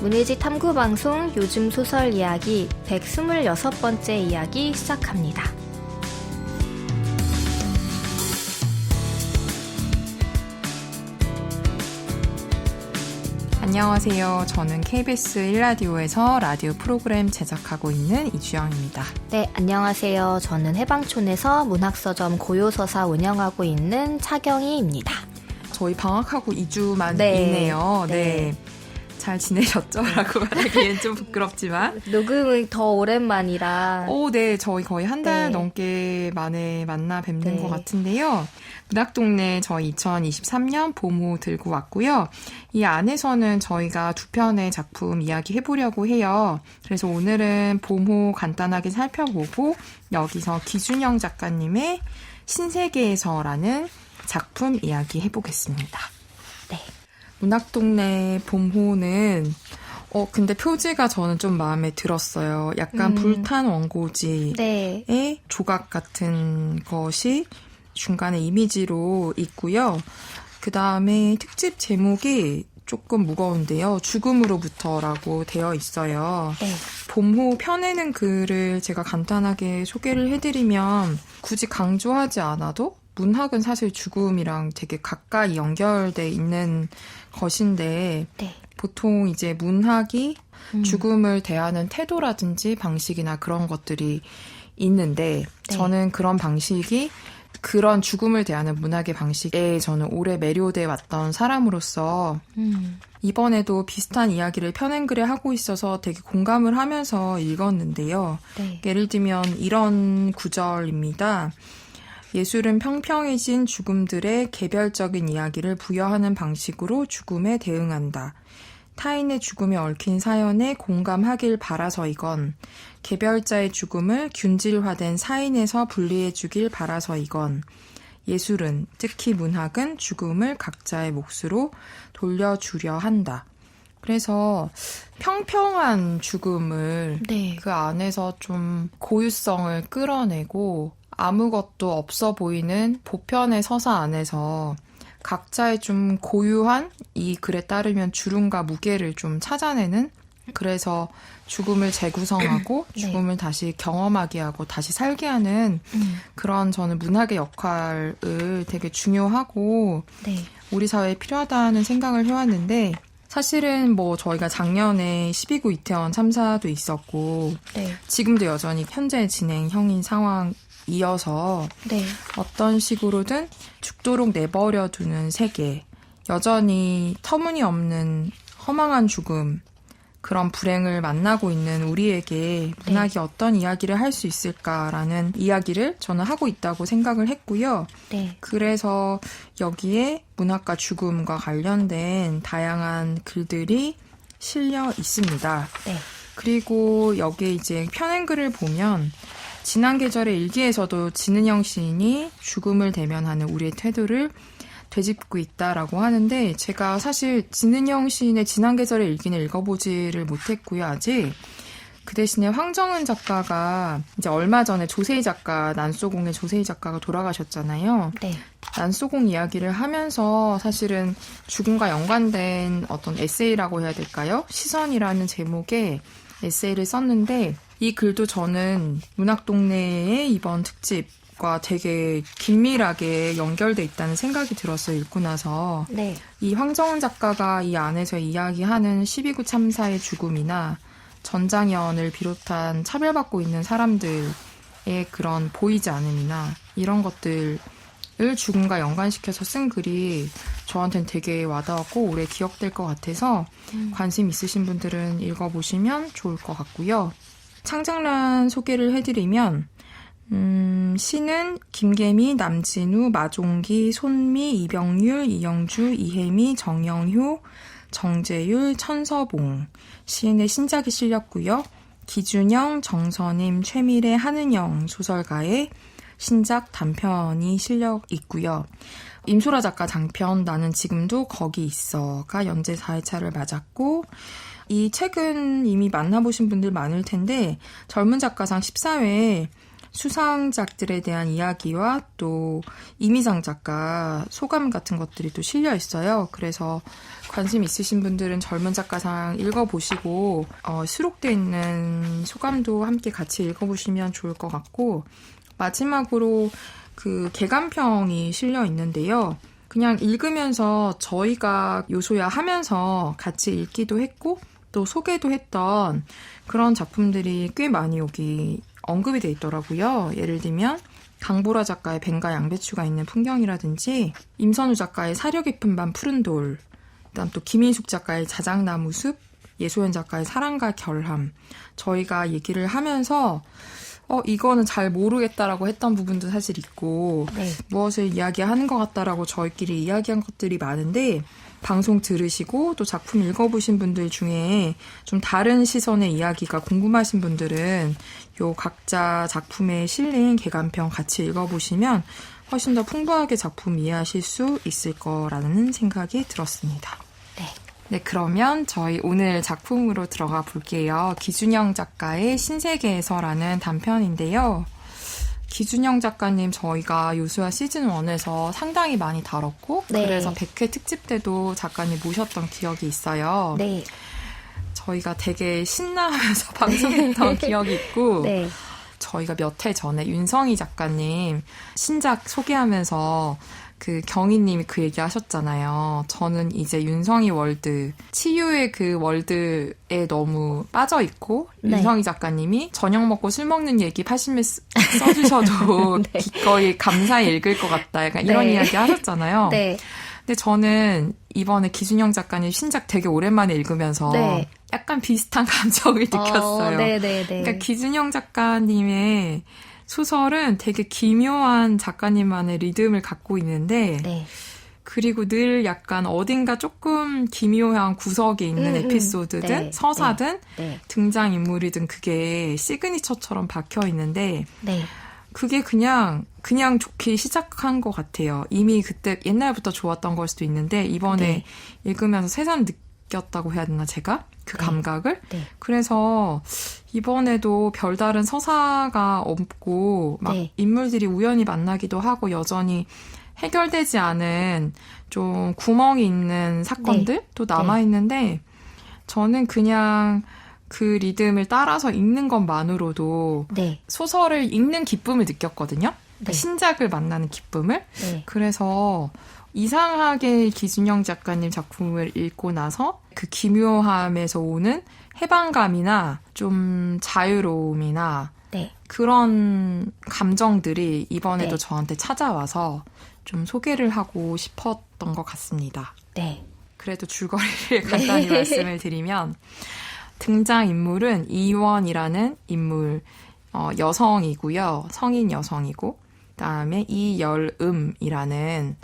문예지 탐구방송 요즘 소설 이야기 126번째 이야기 시작합니다. 안녕하세요. 저는 KBS 1라디오에서 라디오 프로그램 제작하고 있는 이주영입니다. 네, 안녕하세요. 저는 해방촌에서 문학서점 고요서사 운영하고 있는 차경희입니다. 저희 방학하고 2주 만이네요. 네. 잘 지내셨죠? 라고 말하기엔 좀 부끄럽지만. 녹음은 더 오랜만이라. 네. 저희 거의 한 달 넘게 만에 만나 뵙는 것 같은데요. 문학동네 저희 2023년 봄호 들고 왔고요. 이 안에서는 저희가 두 편의 작품 이야기해보려고 해요. 그래서 오늘은 봄호 간단하게 살펴보고 여기서 기준영 작가님의 신세계에서라는 작품 이야기해보겠습니다. 네. 문학동네 봄호는 근데 표지가 저는 좀 마음에 들었어요. 약간 불탄 원고지의 조각 같은 것이 중간에 이미지로 있고요. 그 다음에 특집 제목이 조금 무거운데요. 죽음으로부터라고 되어 있어요. 봄호 펴내는 글을 제가 간단하게 소개를 해드리면 굳이 강조하지 않아도 문학은 사실 죽음이랑 되게 가까이 연결돼 있는 것인데 보통 이제 문학이 죽음을 대하는 태도라든지 방식이나 그런 것들이 있는데 저는 그런 방식이 그런 죽음을 대하는 문학의 방식에 저는 오래 매료돼 왔던 사람으로서 이번에도 비슷한 이야기를 펴낸 글에 하고 있어서 되게 공감을 하면서 읽었는데요. 예를 들면 이런 구절입니다. 예술은 평평해진 죽음들의 개별적인 이야기를 부여하는 방식으로 죽음에 대응한다. 타인의 죽음에 얽힌 사연에 공감하길 바라서이건 개별자의 죽음을 균질화된 사인에서 분리해주길 바라서이건 예술은, 특히 문학은 죽음을 각자의 몫으로 돌려주려 한다. 그래서 평평한 죽음을 그 안에서 좀 고유성을 끌어내고 아무것도 없어 보이는 보편의 서사 안에서 각자의 좀 고유한 이 글에 따르면 주름과 무게를 좀 찾아내는, 그래서 죽음을 재구성하고 죽음을 다시 경험하게 하고 다시 살게 하는 그런 저는 문학의 역할을 되게 중요하고 우리 사회에 필요하다는 생각을 해왔는데 사실은 뭐 저희가 작년에 12구 이태원 참사도 있었고 지금도 여전히 현재 진행형인 상황 이어서 어떤 식으로든 죽도록 내버려두는 세계, 여전히 터무니없는 허망한 죽음, 그런 불행을 만나고 있는 우리에게 문학이 어떤 이야기를 할 수 있을까라는 이야기를 저는 하고 있다고 생각을 했고요. 그래서 여기에 문학과 죽음과 관련된 다양한 글들이 실려 있습니다. 그리고 여기에 이제 펴낸 글을 보면 지난 계절의 일기에서도 진은영 시인이 죽음을 대면하는 우리의 태도를 되짚고 있다라고 하는데 제가 사실 진은영 시인의 지난 계절의 일기는 읽어보지를 못했고요, 아직. 그 대신에 황정은 작가가 이제 얼마 전에 조세희 작가, 난소공의 조세희 작가가 돌아가셨잖아요. 난소공 이야기를 하면서 사실은 죽음과 연관된 어떤 에세이라고 해야 될까요? 시선이라는 제목의 에세이를 썼는데 이 글도 저는 문학동네의 이번 특집과 되게 긴밀하게 연결돼 있다는 생각이 들었어요. 읽고 나서. 이 황정은 작가가 이 안에서 이야기하는 12구 참사의 죽음이나 전장현을 비롯한 차별받고 있는 사람들의 그런 보이지 않음이나 이런 것들을 죽음과 연관시켜서 쓴 글이 저한테는 되게 와닿았고 오래 기억될 것 같아서 관심 있으신 분들은 읽어보시면 좋을 것 같고요. 창작란 소개를 해드리면 시는 김계미, 남진우, 마종기, 손미, 이병률, 이영주, 이혜미, 정영효, 정재율, 천서봉 시인의 신작이 실렸고요. 기준영, 정선임, 최미래, 한은영 소설가의 신작 단편이 실려 있고요. 임소라 작가 장편 나는 지금도 거기 있어가 연재 4회차를 맞았고 이 책은 이미 만나보신 분들 많을 텐데 젊은 작가상 14회 수상작들에 대한 이야기와 또 이미상 작가 소감 같은 것들이 또 실려 있어요. 그래서 관심 있으신 분들은 젊은 작가상 읽어보시고 수록되어 있는 소감도 함께 같이 읽어보시면 좋을 것 같고, 마지막으로 그 개간평이 실려 있는데요. 그냥 읽으면서 저희가 요소야 하면서 같이 읽기도 했고 또 소개도 했던 그런 작품들이 꽤 많이 여기 언급이 돼 있더라고요. 예를 들면 강보라 작가의 뱀과 양배추가 있는 풍경이라든지, 임선우 작가의 사려 깊은 밤 푸른 돌, 그다음 또 김인숙 작가의 자작나무 숲, 예소연 작가의 사랑과 결함, 저희가 얘기를 하면서 이거는 잘 모르겠다라고 했던 부분도 사실 있고, 네. 무엇을 이야기하는 것 같다라고 저희끼리 이야기한 것들이 많은데, 방송 들으시고 또 작품 읽어보신 분들 중에 좀 다른 시선의 이야기가 궁금하신 분들은 요 각자 작품에 실린 개간평 같이 읽어보시면 훨씬 더 풍부하게 작품 이해하실 수 있을 거라는 생각이 들었습니다. 네, 그러면 저희 오늘 작품으로 들어가 볼게요. 기준영 작가의 신세계에서라는 단편인데요. 기준영 작가님 저희가 요수야 시즌1에서 상당히 많이 다뤘고, 네. 그래서 100회 특집 때도 작가님 모셨던 기억이 있어요. 네. 저희가 되게 신나면서 방송했던 기억이 있고, 네. 저희가 몇 해 전에 윤성희 작가님 신작 소개하면서 그 경희님이 그 얘기 하셨잖아요. 저는 이제 윤성희 월드, 치유의 그 월드에 너무 빠져있고, 네. 윤성희 작가님이 저녁 먹고 술 먹는 얘기 80일 써주셔도 네. 기꺼이 감사히 읽을 것 같다. 약간 이런 네. 이야기 하셨잖아요. 네. 근데 저는 이번에 기준영 작가님 신작 되게 오랜만에 읽으면서 네. 약간 비슷한 감정을 느꼈어요. 그러니까 기준영 작가님의 소설은 되게 기묘한 작가님만의 리듬을 갖고 있는데, 네. 그리고 늘 약간 어딘가 조금 기묘한 구석에 있는 에피소드든 네. 서사든 네. 등장인물이든 그게 시그니처처럼 박혀 있는데, 네. 그게 그냥 좋게 시작한 것 같아요. 이미 그때 옛날부터 좋았던 걸 수도 있는데, 이번에 네. 읽으면서 새삼 느꼈다고 해야 되나, 제가? 그 네. 감각을? 네. 그래서 이번에도 별다른 서사가 없고 막 네. 인물들이 우연히 만나기도 하고 여전히 해결되지 않은 좀 구멍이 있는 사건들 네. 또 남아있는데 네. 저는 그냥 그 리듬을 따라서 읽는 것만으로도 네. 소설을 읽는 기쁨을 느꼈거든요. 네. 신작을 만나는 기쁨을. 네. 그래서 이상하게 기준영 작가님 작품을 읽고 나서 그 기묘함에서 오는 해방감이나 좀 자유로움이나 네. 그런 감정들이 이번에도 네. 저한테 찾아와서 좀 소개를 하고 싶었던 것 같습니다. 네. 그래도 줄거리를 간단히 네. 말씀을 드리면, 등장인물은 이원이라는 인물, 여성이고요. 성인 여성이고, 그다음에 이열음이라는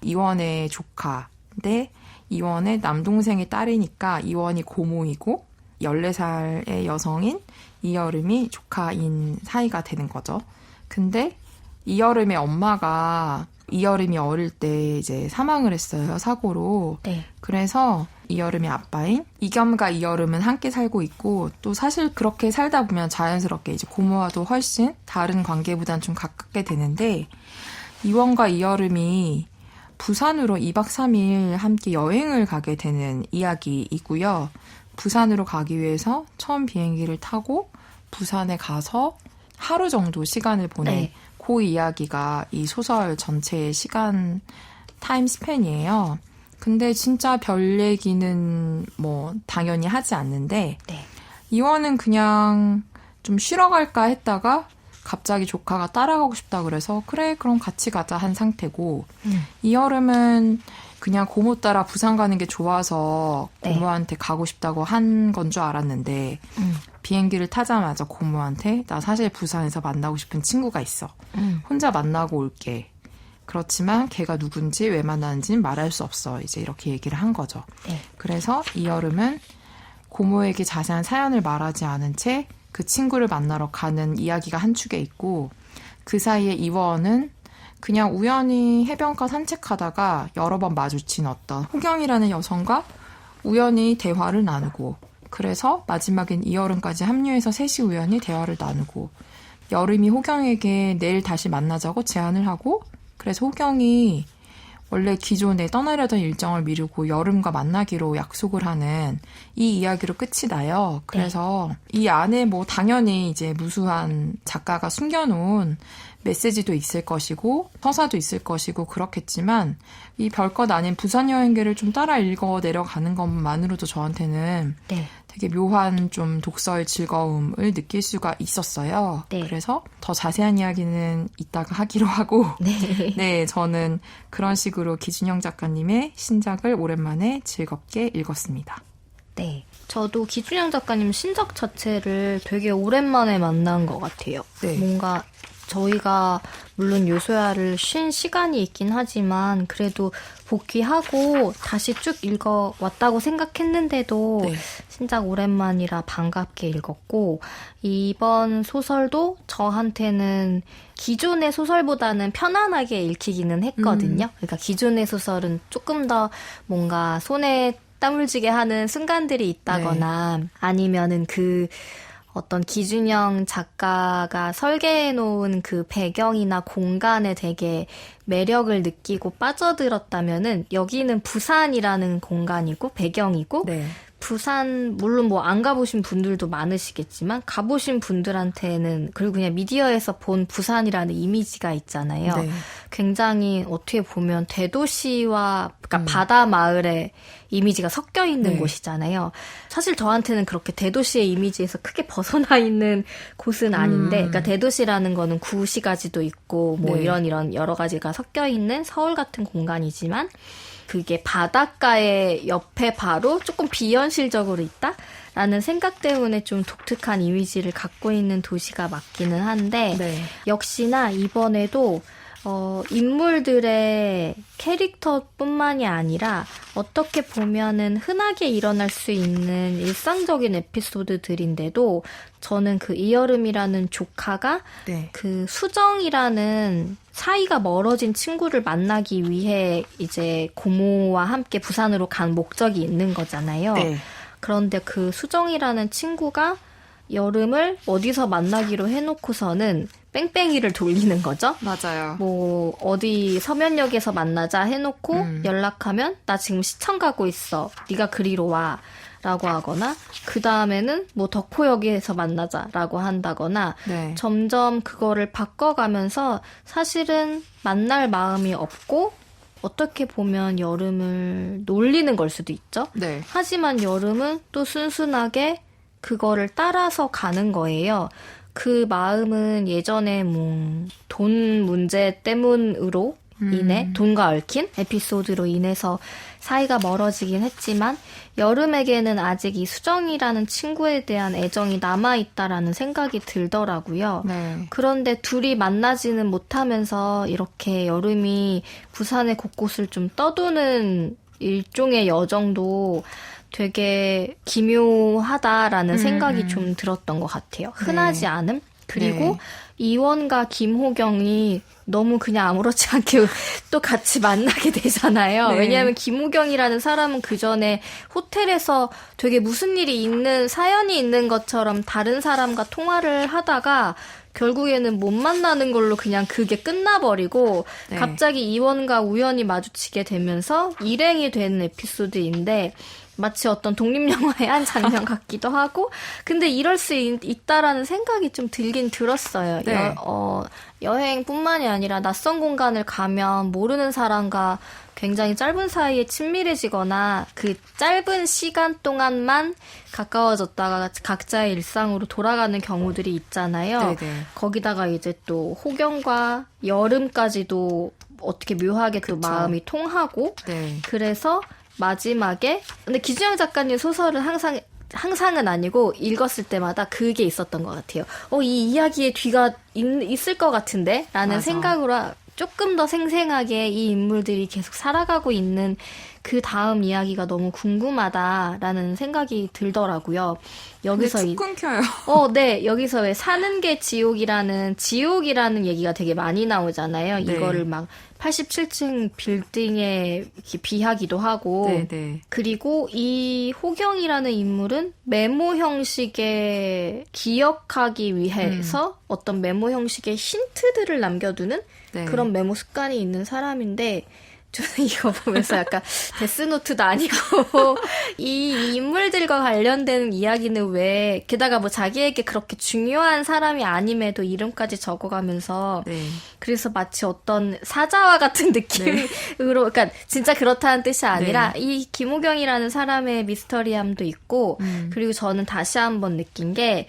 이원의 조카인데, 이원의 남동생의 딸이니까 이원이 고모이고 14살의 여성인 이여름이 조카인 사이가 되는 거죠. 근데 이여름의 엄마가 이여름이 어릴 때 이제 사망을 했어요. 사고로. 네. 그래서 이여름의 아빠인 이겸과 이여름은 함께 살고 있고, 또 사실 그렇게 살다 보면 자연스럽게 이제 고모와도 훨씬 다른 관계보단 좀 가깝게 되는데, 이원과 이여름이 부산으로 2박 3일 함께 여행을 가게 되는 이야기이고요. 부산으로 가기 위해서 처음 비행기를 타고 부산에 가서 하루 정도 시간을 보낸 네. 그 이야기가 이 소설 전체의 시간 타임 스팬이에요. 근데 진짜 별 얘기는 뭐 당연히 하지 않는데 네. 이원은 그냥 좀 쉬러 갈까 했다가 갑자기 조카가 따라가고 싶다 그래서 그래 그럼 같이 가자 한 상태고, 이여름은 그냥 고모 따라 부산 가는 게 좋아서 고모한테 네. 가고 싶다고 한 건 줄 알았는데 비행기를 타자마자 고모한테 나 사실 부산에서 만나고 싶은 친구가 있어. 혼자 만나고 올게. 그렇지만 걔가 누군지 왜 만나는지는 말할 수 없어. 이제 이렇게 얘기를 한 거죠. 네. 그래서 이여름은 고모에게 자세한 사연을 말하지 않은 채 그 친구를 만나러 가는 이야기가 한 축에 있고, 그 사이에 이원은 그냥 우연히 해변가 산책하다가 여러 번 마주친 어떤 호경이라는 여성과 우연히 대화를 나누고, 그래서 마지막엔 이여름까지 합류해서 셋이 우연히 대화를 나누고, 여름이 호경에게 내일 다시 만나자고 제안을 하고 그래서 호경이 원래 기존에 떠나려던 일정을 미루고 여름과 만나기로 약속을 하는 이 이야기로 끝이 나요. 그래서 이 안에 뭐 당연히 이제 무수한 작가가 숨겨놓은 메시지도 있을 것이고 서사도 있을 것이고 그렇겠지만 이 별것 아닌 부산 여행기를 좀 따라 읽어 내려가는 것만으로도 저한테는 되게 묘한 좀 독서의 즐거움을 느낄 수가 있었어요. 그래서 더 자세한 이야기는 이따가 하기로 하고 네, 저는 그런 식으로 기준영 작가님의 신작을 오랜만에 즐겁게 읽었습니다. 네, 저도 기준영 작가님 신작 자체를 되게 오랜만에 만난 것 같아요. 뭔가 저희가 물론 요소야를 쉰 시간이 있긴 하지만 그래도 복귀하고 다시 쭉 읽어왔다고 생각했는데도 신작 오랜만이라 반갑게 읽었고 이번 소설도 저한테는 기존의 소설보다는 편안하게 읽히기는 했거든요. 그러니까 기존의 소설은 조금 더 뭔가 손에 땀을 쥐게 하는 순간들이 있다거나 아니면은 그 어떤 기준영 작가가 설계해놓은 그 배경이나 공간에 되게 매력을 느끼고 빠져들었다면은 여기는 부산이라는 공간이고 배경이고 부산 물론 뭐 안 가보신 분들도 많으시겠지만 가보신 분들한테는 그리고 그냥 미디어에서 본 부산이라는 이미지가 있잖아요. 굉장히 어떻게 보면 대도시와 그러니까 바다 마을의 이미지가 섞여 있는 곳이잖아요. 사실 저한테는 그렇게 대도시의 이미지에서 크게 벗어나 있는 곳은 아닌데 그러니까 대도시라는 거는 구시가지도 있고 뭐 이런 여러 가지가 섞여 있는 서울 같은 공간이지만 그게 바닷가의 옆에 바로 조금 비현실적으로 있다라는 생각 때문에 좀 독특한 이미지를 갖고 있는 도시가 맞기는 한데 역시나 이번에도 인물들의 캐릭터뿐만이 아니라 어떻게 보면은 흔하게 일어날 수 있는 일상적인 에피소드들인데도 저는 그 이여름이라는 조카가 그 수정이라는 사이가 멀어진 친구를 만나기 위해 이제 고모와 함께 부산으로 간 목적이 있는 거잖아요. 그런데 그 수정이라는 친구가 여름을 어디서 만나기로 해놓고서는 뺑뺑이를 돌리는 거죠. 맞아요. 뭐 어디 서면역에서 만나자 해놓고 연락하면 나 지금 시청 가고 있어. 네가 그리로 와. 라고 하거나 그 다음에는 뭐 덕호역에서 만나자라고 한다거나 점점 그거를 바꿔가면서 사실은 만날 마음이 없고 어떻게 보면 여름을 놀리는 걸 수도 있죠. 하지만 여름은 또 순순하게 그거를 따라서 가는 거예요. 그 마음은 예전에 뭐 돈 문제 때문으로 인해 돈과 얽힌 에피소드로 인해서 사이가 멀어지긴 했지만 여름에게는 아직 이 수정이라는 친구에 대한 애정이 남아있다라는 생각이 들더라고요. 그런데 둘이 만나지는 못하면서 이렇게 여름이 부산의 곳곳을 좀 떠도는 일종의 여정도 되게 기묘하다라는 생각이 좀 들었던 것 같아요. 흔하지 않음? 그리고 이원과 김호경이 너무 그냥 아무렇지 않게 또 같이 만나게 되잖아요. 왜냐하면 김호경이라는 사람은 그 전에 호텔에서 되게 무슨 일이 있는 사연이 있는 것처럼 다른 사람과 통화를 하다가 결국에는 못 만나는 걸로 그냥 그게 끝나버리고 갑자기 이원과 우연히 마주치게 되면서 일행이 되는 에피소드인데 마치 어떤 독립영화의 한 장면 같기도 하고 근데 이럴 수 있다라는 생각이 좀 들긴 들었어요. 여행뿐만이 아니라 낯선 공간을 가면 모르는 사람과 굉장히 짧은 사이에 친밀해지거나 그 짧은 시간 동안만 가까워졌다가 각자의 일상으로 돌아가는 경우들이 있잖아요. 거기다가 이제 또 호경과 여름까지도 어떻게 묘하게 또 마음이 통하고 그래서 마지막에 근데 기준영 작가님 소설은 항상은 아니고 읽었을 때마다 그게 있었던 것 같아요. 이 이야기에 뒤가 있을 것 같은데? 라는 생각으로 조금 더 생생하게 이 인물들이 계속 살아가고 있는 그 다음 이야기가 너무 궁금하다라는 생각이 들더라고요. 여기서 쭉 끊겨요. 네. 여기서 왜 사는 게 지옥이라는 얘기가 되게 많이 나오잖아요. 네. 이거를 막 87층 빌딩에 비하기도 하고. 네, 네. 그리고 이 호경이라는 인물은 메모 형식에 기억하기 위해서 어떤 메모 형식의 힌트들을 남겨두는 네. 그런 메모 습관이 있는 사람인데, 저는 이거 보면서 약간 데스노트도 아니고 이 인물들과 관련된 이야기는 왜, 게다가 뭐 자기에게 그렇게 중요한 사람이 아님에도 이름까지 적어가면서 네. 그래서 마치 어떤 사자와 같은 느낌으로 그러니까 진짜 그렇다는 뜻이 아니라 네. 이 김호경이라는 사람의 미스터리함도 있고 그리고 저는 다시 한번 느낀 게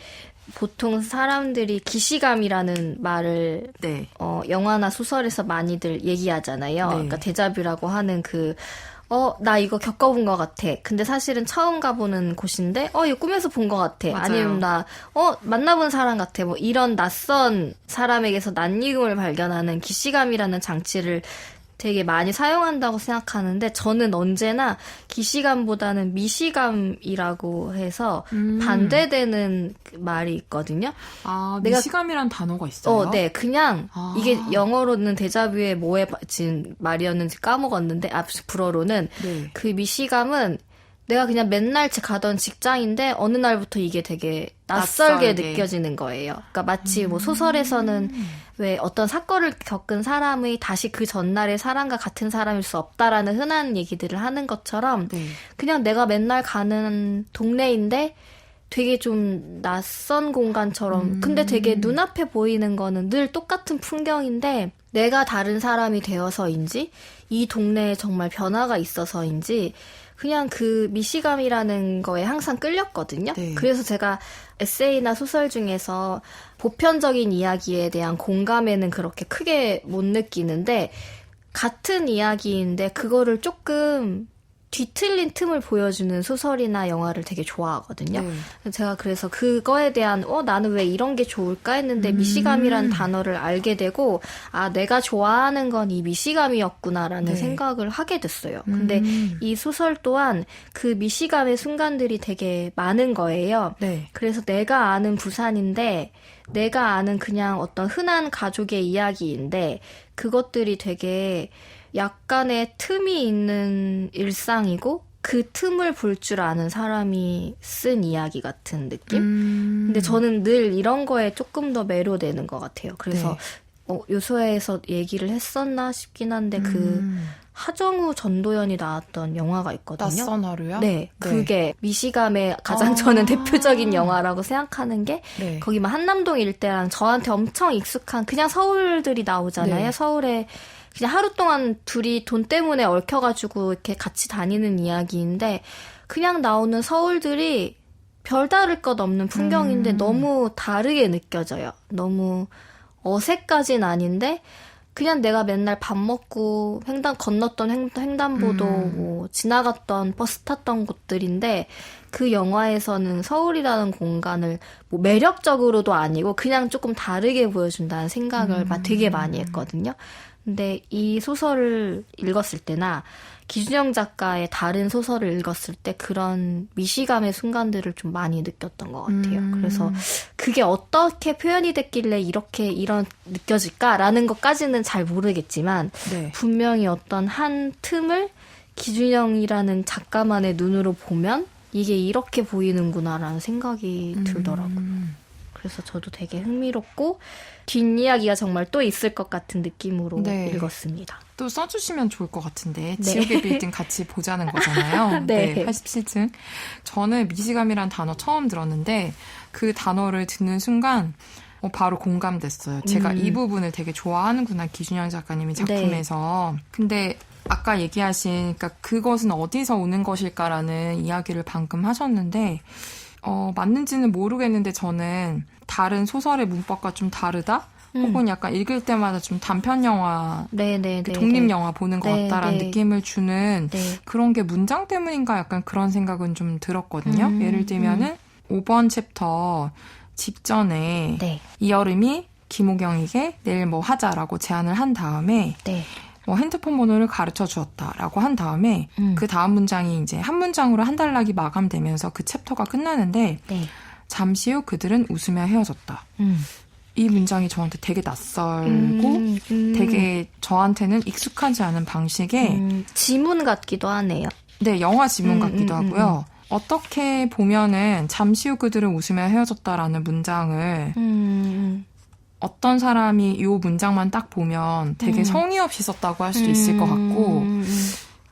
보통 사람들이 기시감이라는 말을 네. 영화나 소설에서 많이들 얘기하잖아요. 네. 그러니까 데자뷰라고 하는 나 이거 겪어본 것 같아. 근데 사실은 처음 가보는 곳인데, 이거 꿈에서 본 것 같아. 맞아요. 아니면 만나본 사람 같아. 뭐 이런 낯선 사람에게서 낯익음을 발견하는 기시감이라는 장치를 되게 많이 사용한다고 생각하는데, 저는 언제나 기시감보다는 미시감이라고 해서 반대되는 말이 있거든요. 아, 미시감이란 단어가 있어요? 네. 그냥 이게 영어로는 데자뷰의 뭐에 지금 말이었는지 까먹었는데, 불어로는 네. 그 미시감은 내가 그냥 맨날 가던 직장인데 어느 날부터 이게 되게 낯설게 느껴지는 거예요. 그러니까 마치 뭐 소설에서는 왜 어떤 사건을 겪은 사람의 다시 그 전날의 사람과 같은 사람일 수 없다라는 흔한 얘기들을 하는 것처럼 네. 그냥 내가 맨날 가는 동네인데 되게 좀 낯선 공간처럼 근데 되게 눈앞에 보이는 거는 늘 똑같은 풍경인데 내가 다른 사람이 되어서인지 이 동네에 정말 변화가 있어서인지 그냥 그 미시감이라는 거에 항상 끌렸거든요. 네. 그래서 제가 에세이나 소설 중에서 보편적인 이야기에 대한 공감에는 그렇게 크게 못 느끼는데 같은 이야기인데 그거를 조금 뒤틀린 틈을 보여주는 소설이나 영화를 되게 좋아하거든요. 네. 제가 그래서 그거에 대한 나는 왜 이런 게 좋을까 했는데 미시감이라는 단어를 알게 되고 내가 좋아하는 건 이 미시감이었구나라는 네. 생각을 하게 됐어요. 근데 이 소설 또한 그 미시감의 순간들이 되게 많은 거예요. 네. 그래서 내가 아는 부산인데 내가 아는 그냥 어떤 흔한 가족의 이야기인데 그것들이 되게 약간의 틈이 있는 일상이고 그 틈을 볼 줄 아는 사람이 쓴 이야기 같은 느낌? 근데 저는 늘 이런 거에 조금 더 매료되는 것 같아요. 그래서 요소에서 얘기를 했었나 싶긴 한데 하정우 전도연이 나왔던 영화가 있거든요. 낯선 하루요? 네. 그게 미시감의 가장 저는 대표적인 영화라고 생각하는 게 네. 거기 막 한남동 일대랑 저한테 엄청 익숙한 그냥 서울들이 나오잖아요. 네. 서울에 그냥 하루 동안 둘이 돈 때문에 얽혀가지고 이렇게 같이 다니는 이야기인데 그냥 나오는 서울들이 별다를 것 없는 풍경인데 너무 다르게 느껴져요. 너무 어색까진 아닌데 그냥 내가 맨날 밥 먹고 건넜던 횡단보도 뭐 지나갔던 버스 탔던 곳들인데 그 영화에서는 서울이라는 공간을 뭐 매력적으로도 아니고 그냥 조금 다르게 보여준다는 생각을 되게 많이 했거든요. 근데 이 소설을 읽었을 때나 기준영 작가의 다른 소설을 읽었을 때 그런 미시감의 순간들을 좀 많이 느꼈던 것 같아요. 그래서 그게 어떻게 표현이 됐길래 이런 느껴질까라는 것까지는 잘 모르겠지만 네. 분명히 어떤 한 틈을 기준영이라는 작가만의 눈으로 보면 이게 이렇게 보이는구나라는 생각이 들더라고요. 그래서 저도 되게 흥미롭고 뒷이야기가 정말 또 있을 것 같은 느낌으로 네. 읽었습니다. 또 써주시면 좋을 것 같은데 네. 지옥의 빌딩 같이 보자는 거잖아요. 네. 87층. 저는 미시감이란 단어 처음 들었는데 그 단어를 듣는 순간 바로 공감됐어요. 제가 이 부분을 되게 좋아하는구나, 기준영 작가님이 작품에서. 네. 근데 아까 얘기하신 그러니까 그것은 어디서 오는 것일까라는 이야기를 방금 하셨는데 맞는지는 모르겠는데 저는 다른 소설의 문법과 좀 다르다? 혹은 약간 읽을 때마다 좀 단편 영화, 독립 영화 보는 것 같다라는 느낌을 주는 그런 게 문장 때문인가 약간 그런 생각은 좀 들었거든요. 예를 들면은 5번 챕터 직전에 이여름이 김호경에게 내일 뭐 하자라고 제안을 한 다음에 핸드폰 번호를 가르쳐 주었다라고 한 다음에 그 다음 문장이 이제 한 문장으로 한 단락이 마감되면서 그 챕터가 끝나는데 네. 잠시 후 그들은 웃으며 헤어졌다. 이 문장이 저한테 되게 낯설고 되게 저한테는 익숙하지 않은 방식의 지문 같기도 하네요. 네, 영화 지문 같기도 하고요. 어떻게 보면은 잠시 후 그들은 웃으며 헤어졌다라는 문장을 어떤 사람이 이 문장만 딱 보면 되게 성의 없이 썼다고 할 수도 있을 것 같고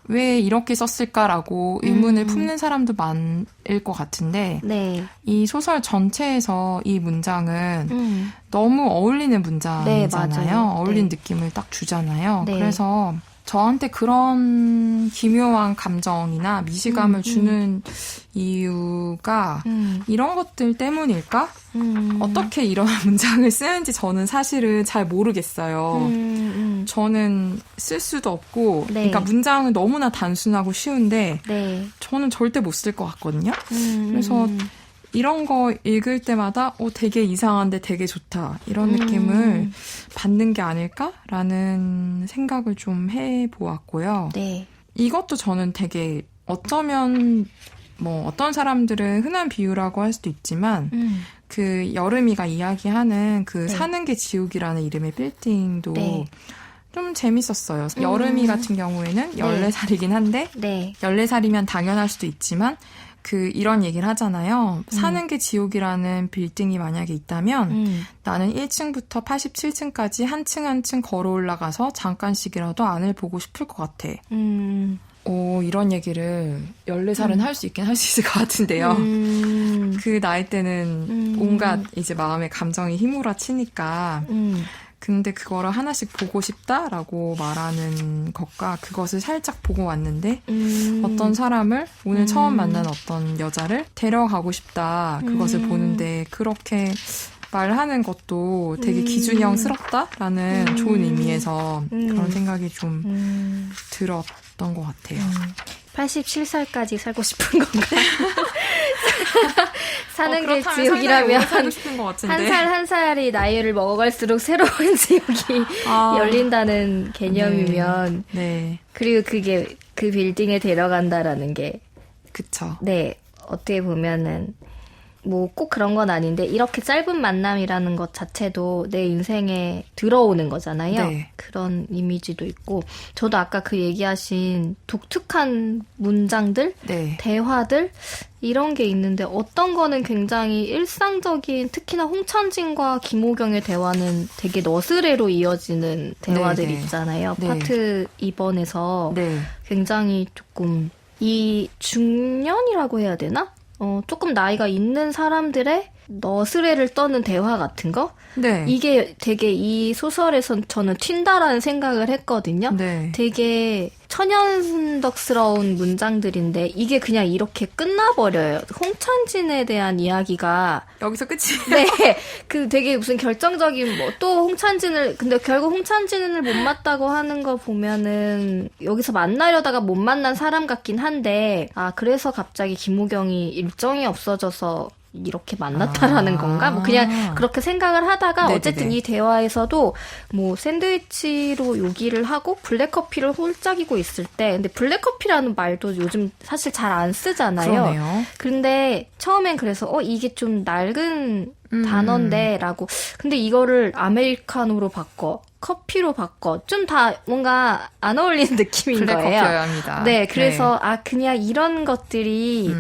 왜 이렇게 썼을까라고 의문을 품는 사람도 많을 것 같은데 네. 이 소설 전체에서 이 문장은 너무 어울리는 문장이잖아요. 네, 어울리는 네. 느낌을 딱 주잖아요. 네. 그래서 저한테 그런 기묘한 감정이나 미시감을 주는 이유가 이런 것들 때문일까? 어떻게 이런 문장을 쓰는지 저는 사실은 잘 모르겠어요. 저는 쓸 수도 없고, 네. 그러니까 문장은 너무나 단순하고 쉬운데 네. 저는 절대 못 쓸 것 같거든요. 그래서 이런 거 읽을 때마다 되게 이상한데 되게 좋다. 이런 느낌을 받는 게 아닐까라는 생각을 좀 해보았고요. 네. 이것도 저는 되게 어쩌면 어떤 사람들은 흔한 비유라고 할 수도 있지만 그 여름이가 이야기하는 그 네. 사는 게 지옥이라는 이름의 빌딩도 네. 좀 재밌었어요. 여름이 같은 경우에는 14살이긴 한데 네. 14살이면 당연할 수도 있지만 이런 얘기를 하잖아요. 사는 게 지옥이라는 빌딩이 만약에 있다면 나는 1층부터 87층까지 한 층 한 층 걸어 올라가서 잠깐씩이라도 안을 보고 싶을 것 같아. 이런 얘기를 14살은 할 수 있긴 할 수 있을 것 같은데요. 그 나이 때는 온갖 이제 마음의 감정이 휘몰아치니까 근데 그거를 하나씩 보고 싶다라고 말하는 것과 그것을 살짝 보고 왔는데 어떤 사람을 오늘 처음 만난 어떤 여자를 데려가고 싶다 그것을 보는데 그렇게 말하는 것도 되게 기준형스럽다라는 좋은 의미에서 그런 생각이 좀 들었던 것 같아요. 87살까지 살고 싶은 건가요? 사는 게 그렇다면 지옥이라면 살고 싶은 것 같은데. 한 살 한 살이 나이를 먹어갈수록 새로운 지옥이 열린다는 개념이면 네. 그리고 그게 그 빌딩에 데려간다라는 게 그쵸. 네, 어떻게 보면은 꼭 그런 건 아닌데 이렇게 짧은 만남이라는 것 자체도 내 인생에 들어오는 거잖아요. 네. 그런 이미지도 있고 저도 아까 그 얘기하신 독특한 문장들, 네. 대화들 이런 게 있는데 어떤 거는 굉장히 일상적인 특히나 홍찬진과 김호경의 대화는 되게 너스레로 이어지는 대화들이 네, 네. 있잖아요. 네. 파트 2번에서 네. 굉장히 조금 이 중년이라고 해야 되나? 조금 나이가 있는 사람들의 너스레를 떠는 대화 같은 거? 네. 이게 되게 이 소설에선 저는 튄다라는 생각을 했거든요. 네. 되게 천연덕스러운 문장들인데 이게 그냥 이렇게 끝나버려요. 홍찬진에 대한 이야기가 여기서 끝이. 네, 그 되게 무슨 결정적인 또 홍찬진을 근데 결국 홍찬진을 못 맞다고 하는 거 보면은 여기서 만나려다가 못 만난 사람 같긴 한데 그래서 갑자기 김호경이 일정이 없어져서 이렇게 만났다라는 건가? 그냥 그렇게 생각을 하다가 네네네. 어쨌든 이 대화에서도 샌드위치로 요기를 하고 블랙커피를 홀짝이고 있을 때 근데 블랙커피라는 말도 요즘 사실 잘 안 쓰잖아요. 그러네요. 근데 처음엔 그래서 이게 좀 낡은 단어인데 라고 근데 이거를 아메리카노로 바꿔 커피로 바꿔 좀 다 뭔가 안 어울리는 느낌인 거예요. 블랙커피여야 합니다. 네, 그래서 그냥 이런 것들이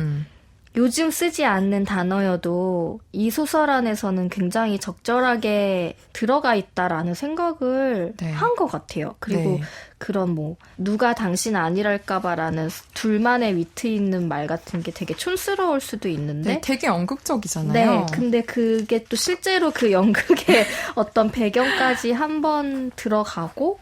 요즘 쓰지 않는 단어여도 이 소설 안에서는 굉장히 적절하게 들어가 있다라는 생각을 네. 한 것 같아요. 그리고 네. 그런 누가 당신 아니랄까봐라는 둘만의 위트 있는 말 같은 게 되게 촌스러울 수도 있는데 네, 되게 연극적이잖아요. 네, 근데 그게 또 실제로 그 연극의 어떤 배경까지 한번 들어가고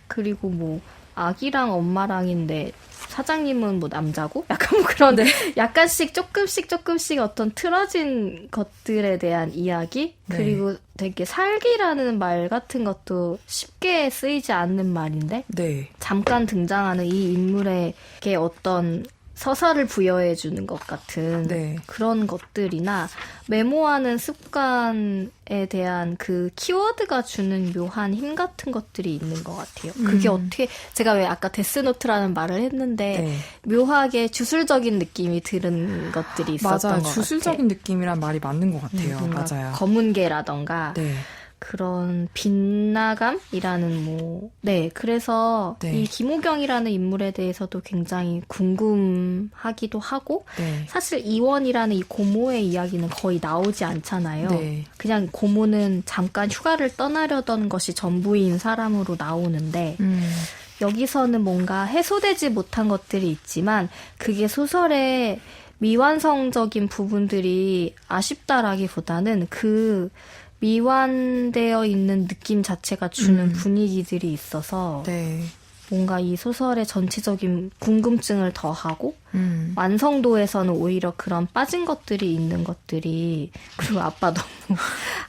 그리고 아기랑 엄마랑인데 사장님은 남자고? 약간 그런, 약간씩 조금씩 어떤 틀어진 것들에 대한 이야기? 네. 그리고 되게 살기라는 말 같은 것도 쉽게 쓰이지 않는 말인데? 네. 잠깐 등장하는 이 인물에게 어떤 서사를 부여해주는 것 같은 네. 그런 것들이나 메모하는 습관에 대한 그 키워드가 주는 묘한 힘 같은 것들이 있는 것 같아요. 그게 어떻게 제가 왜 아까 데스노트라는 말을 했는데 네. 묘하게 주술적인 느낌이 드는 것들이 있었던 맞아요. 것 같아요. 주술적인 느낌이란 말이 맞는 것 같아요. 맞아요. 검은개라던가 네. 그런 빛나감이라는 그래서 네. 이 김호경이라는 인물에 대해서도 굉장히 궁금하기도 하고 네. 사실 이원이라는 이 고모의 이야기는 거의 나오지 않잖아요. 네. 그냥 고모는 잠깐 휴가를 떠나려던 것이 전부인 사람으로 나오는데 여기서는 뭔가 해소되지 못한 것들이 있지만 그게 소설의 미완성적인 부분들이 아쉽다라기보다는 그 미완되어 있는 느낌 자체가 주는 분위기들이 있어서 네. 뭔가 이 소설의 전체적인 궁금증을 더하고 완성도에서는 오히려 그런 빠진 것들이 있는 것들이 그리고 아빠 너무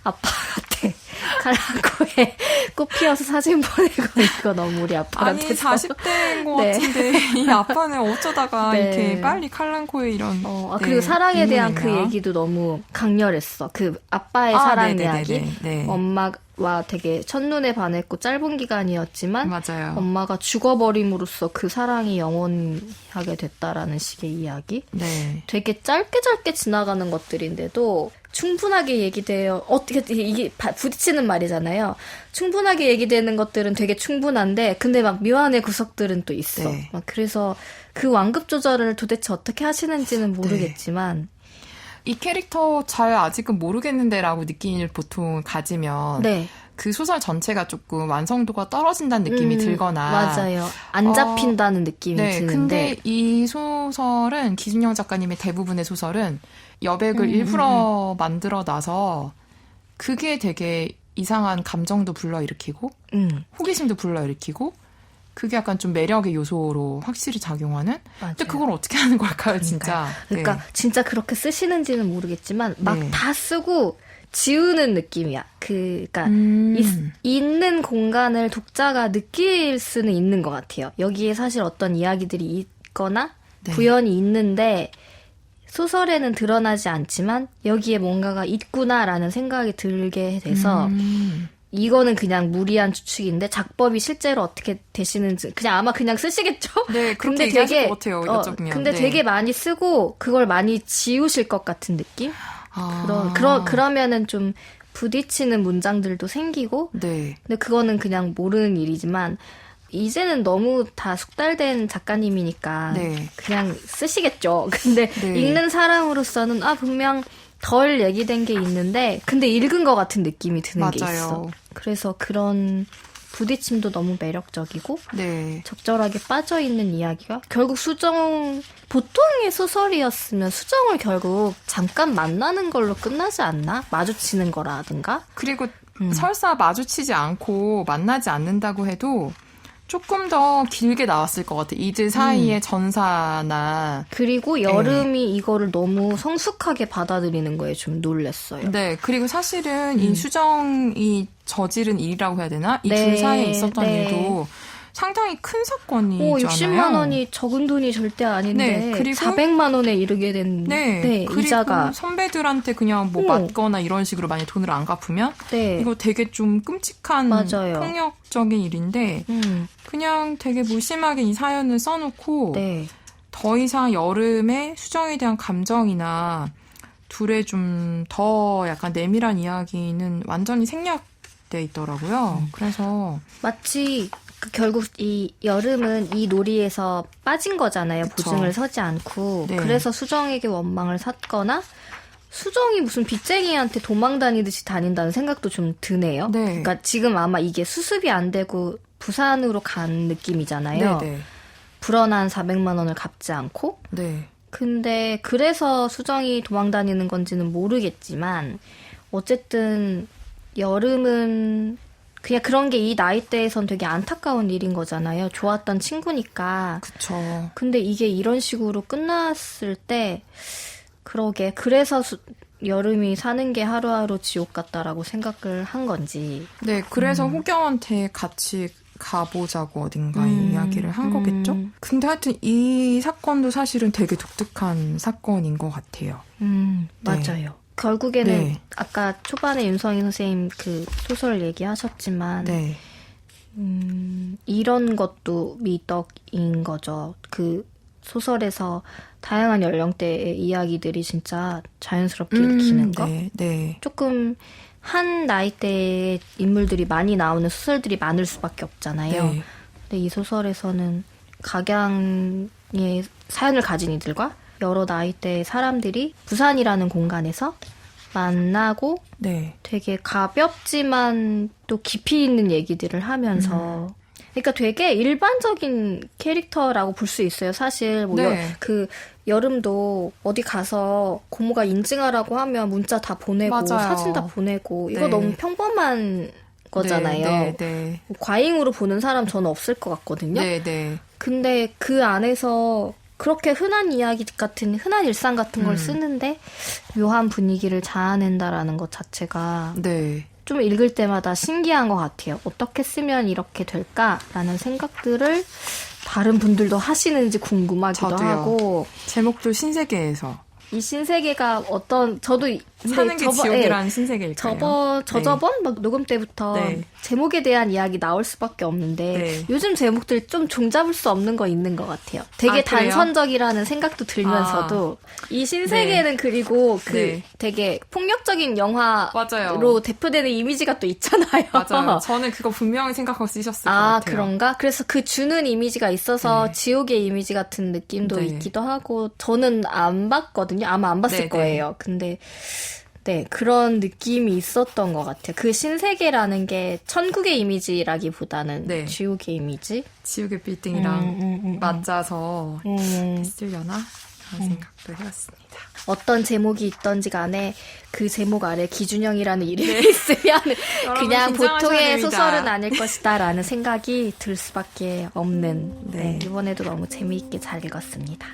아빠한테 칼라코에 꽃 피어서 사진 보내고 이거 너무 우리 아빠한테 아니 40대인 것 네. 같은데 이 아빠는 어쩌다가 네. 이렇게 빨리 칼랑코에 이런 그리고 사랑에 대한 그 있나? 얘기도 너무 강렬했어. 그 아빠의 사랑 네네네네. 이야기. 네. 엄마와 되게 첫눈에 반했고 짧은 기간이었지만 맞아요. 엄마가 죽어버림으로써 그 사랑이 영원하게 됐다라는 식의 이야기. 네. 되게 짧게 지나가는 것들인데도 충분하게 얘기돼요. 어떻게 이게 부딪히는 말이잖아요. 충분하게 얘기되는 것들은 되게 충분한데 근데 막 묘한의 구석들은 또 있어. 네. 막 그래서 그 완급 조절을 도대체 어떻게 하시는지는 모르겠지만 이 캐릭터 잘 아직은 모르겠는데라고 느낌을 보통 가지면 네. 그 소설 전체가 조금 완성도가 떨어진다는 느낌이 들거나 맞아요. 안 잡힌다는 느낌이 네, 드는데 근데 이 소설은 기준영 작가님의 대부분의 소설은 여백을 일부러 만들어 놔서 그게 되게 이상한 감정도 불러일으키고 호기심도 불러일으키고 그게 약간 좀 매력의 요소로 확실히 작용하는. 맞아요. 근데 그걸 어떻게 하는 걸까요, 진짜? 그러니까 네. 진짜 그렇게 쓰시는지는 모르겠지만 막 네. 다 쓰고 지우는 느낌이야. 그러니까 있는 공간을 독자가 느낄 수는 있는 것 같아요. 여기에 사실 어떤 이야기들이 있거나 네. 구현이 있는데 소설에는 드러나지 않지만 여기에 뭔가가 있구나라는 생각이 들게 돼서 이거는 그냥 무리한 추측인데 작법이 실제로 어떻게 되시는지 그냥 아마 그냥 쓰시겠죠? 네, 그렇게 근데 얘기하실 되게 것 같아요, 여쭤보면. 근데 네. 되게 많이 쓰고 그걸 많이 지우실 것 같은 느낌? 그러면은 좀 부딪히는 문장들도 생기고 네. 근데 그거는 그냥 모르는 일이지만 이제는 너무 다 숙달된 작가님이니까 네. 그냥 쓰시겠죠. 근데 네. 읽는 사람으로서는 분명 덜 얘기된 게 있는데 근데 읽은 것 같은 느낌이 드는 맞아요. 게 있어. 그래서 그런 부딪힘도 너무 매력적이고 네. 적절하게 빠져있는 이야기가 결국 보통의 소설이었으면 수정을 결국 잠깐 만나는 걸로 끝나지 않나? 마주치는 거라든가? 그리고 설사 마주치지 않고 만나지 않는다고 해도 조금 더 길게 나왔을 것 같아. 이들 사이의 전사나. 그리고 여름이 이거를 너무 성숙하게 받아들이는 거에 좀 놀랬어요. 네. 그리고 사실은 이 수정이 저지른 일이라고 해야 되나? 이 둘 사이에 있었던 일도 상당히 큰 사건이잖아요. 60만 원이 적은 돈이 절대 아닌데 네, 그리고 400만 원에 이르게 된 그리고 이자가 선배들한테 그냥 맞거나 이런 식으로 많이 돈을 안 갚으면 이거 되게 좀 끔찍한 맞아요. 폭력적인 일인데 그냥 되게 무심하게 이 사연을 써놓고 더 이상 여름에 수정에 대한 감정이나 둘의 좀 더 약간 내밀한 이야기는 완전히 생략돼 있더라고요. 그래서 마치 결국 이 여름은 이 놀이에서 빠진 거잖아요. 그쵸. 보증을 서지 않고. 네. 그래서 수정에게 원망을 샀거나 수정이 무슨 빚쟁이한테 도망 다니듯이 다닌다는 생각도 좀 드네요. 네. 그러니까 지금 아마 이게 수습이 안 되고 부산으로 간 느낌이잖아요. 네네. 불어난 400만 원을 갚지 않고. 네. 근데 그래서 수정이 도망 다니는 건지는 모르겠지만 어쨌든 여름은 그냥 그런 게 이 나이대에선 되게 안타까운 일인 거잖아요. 좋았던 친구니까. 그쵸. 근데 이게 이런 식으로 끝났을 때 그러게 그래서 여름이 사는 게 하루하루 지옥 같다라고 생각을 한 건지. 네, 그래서 호경한테 같이 가보자고 어딘가에 이야기를 한 거겠죠? 근데 하여튼 이 사건도 사실은 되게 독특한 사건인 것 같아요. 맞아요. 결국에는 아까 초반에 윤성희 선생님 그 소설 얘기하셨지만 이런 것도 미덕인 거죠. 그 소설에서 다양한 연령대의 이야기들이 진짜 자연스럽게 읽히는 거. 조금 한 나이대의 인물들이 많이 나오는 소설들이 많을 수밖에 없잖아요. 근데 이 소설에서는 각양의 사연을 가진 이들과 여러 나이대의 사람들이 부산이라는 공간에서 만나고 되게 가볍지만 또 깊이 있는 얘기들을 하면서 그러니까 되게 일반적인 캐릭터라고 볼 수 있어요. 사실 뭐 그 여름도 어디 가서 고모가 인증하라고 하면 문자 다 보내고 사진 다 보내고 이거 너무 평범한 거잖아요. 뭐 과잉으로 보는 사람 저는 없을 것 같거든요. 근데 그 안에서 그렇게 흔한 이야기 같은 흔한 일상 같은 걸 쓰는데 묘한 분위기를 자아낸다라는 것 자체가 좀 읽을 때마다 신기한 것 같아요. 어떻게 쓰면 이렇게 될까라는 생각들을 다른 분들도 하시는지 궁금하기도 하고. 제목도 신세계에서. 이 신세계가 어떤 저도 사는 게 지옥이라는 신세계일까요? 저번 막 녹음 때부터 제목에 대한 이야기 나올 수밖에 없는데 요즘 제목들 좀 종잡을 수 없는 거 있는 것 같아요. 되게 단선적이라는 생각도 들면서도 이 신세계는 그리고 그 되게 폭력적인 영화로 대표되는 이미지가 또 있잖아요. 맞아요. 저는 그거 분명히 생각하고 쓰셨을 것 같아요. 그런가? 그래서 그 주는 이미지가 있어서 지옥의 이미지 같은 느낌도 있기도 하고 저는 안 봤거든요. 아마 안 봤을 거예요. 근데 그런 느낌이 있었던 것 같아요. 그 신세계라는 게 천국의 이미지라기보다는 지옥의 이미지? 지옥의 빌딩이랑 맞아서 있으려나? 그런 생각도 해봤습니다. 어떤 제목이 있던지 간에 그 제목 아래 기준형이라는 이름이 있으면 그냥 보통의 소설은 아닐 것이다 라는 생각이 들 수밖에 없는 이번에도 너무 재미있게 잘 읽었습니다.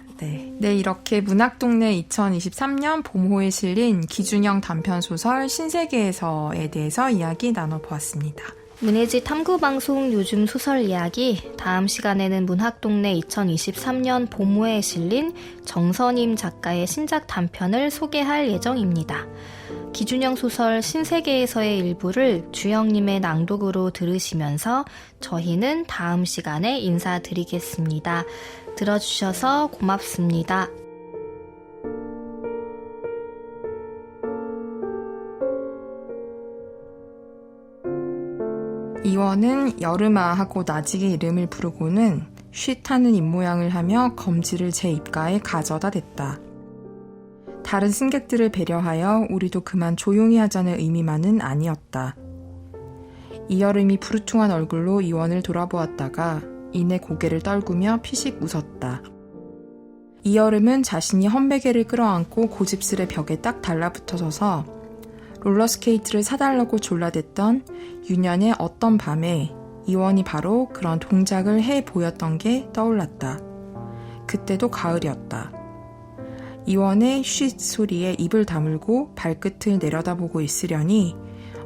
이렇게 문학동네 2023년 봄호에 실린 기준형 단편소설 신세계에서에 대해서 이야기 나눠보았습니다. 문예지 탐구방송 요즘 소설 이야기, 다음 시간에는 문학동네 2023년 봄호에 실린 정선임 작가의 신작 단편을 소개할 예정입니다. 기준형 소설 신세계에서의 일부를 주영님의 낭독으로 들으시면서 저희는 다음 시간에 인사드리겠습니다. 들어주셔서 고맙습니다. 이원은 여름아 하고 나직의 이름을 부르고는 쉿하는 입모양을 하며 검지를 제 입가에 가져다 댔다. 다른 승객들을 배려하여 우리도 그만 조용히 하자는 의미만은 아니었다. 이여름이 부르퉁한 얼굴로 이원을 돌아보았다가 이내 고개를 떨구며 피식 웃었다. 이여름은 자신이 험베개를 끌어안고 고집스레 벽에 딱 달라붙어 서서 롤러스케이트를 사달라고 졸라댔던 유년의 어떤 밤에 이원이 바로 그런 동작을 해 보였던 게 떠올랐다. 그때도 가을이었다. 이원의 쉿 소리에 입을 다물고 발끝을 내려다보고 있으려니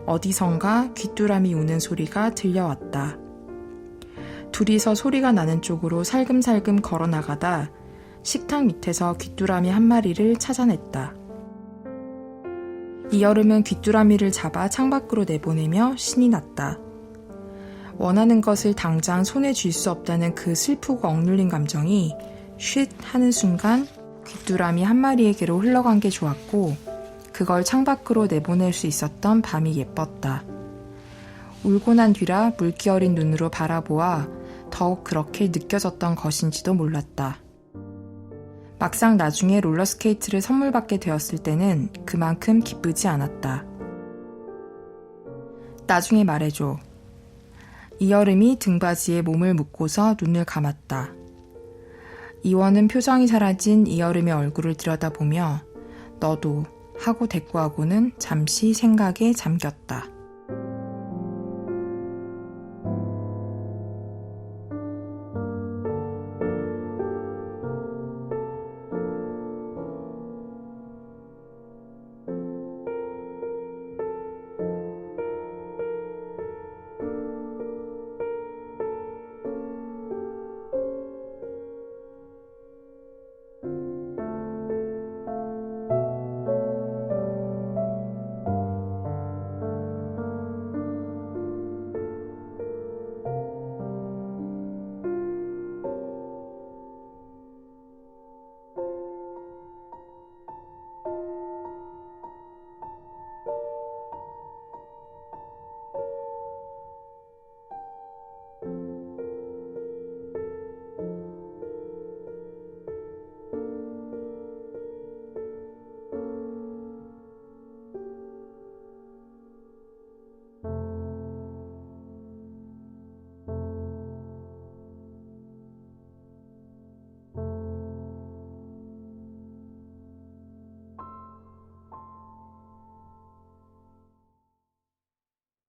어디선가 귀뚜라미 우는 소리가 들려왔다. 둘이서 소리가 나는 쪽으로 살금살금 걸어나가다 식탁 밑에서 귀뚜라미 한 마리를 찾아냈다. 이여름은 귀뚜라미를 잡아 창밖으로 내보내며 신이 났다. 원하는 것을 당장 손에 쥘 수 없다는 그 슬프고 억눌린 감정이 쉿 하는 순간 귀뚜라미 한 마리에게로 흘러간 게 좋았고 그걸 창밖으로 내보낼 수 있었던 밤이 예뻤다. 울고 난 뒤라 물기 어린 눈으로 바라보아 더욱 그렇게 느껴졌던 것인지도 몰랐다. 막상 나중에 롤러스케이트를 선물 받게 되었을 때는 그만큼 기쁘지 않았다. 나중에 말해줘. 이여름이 등받이에 몸을 묶고서 눈을 감았다. 이원은 표정이 사라진 이여름의 얼굴을 들여다보며 너도 하고 대꾸하고는 잠시 생각에 잠겼다.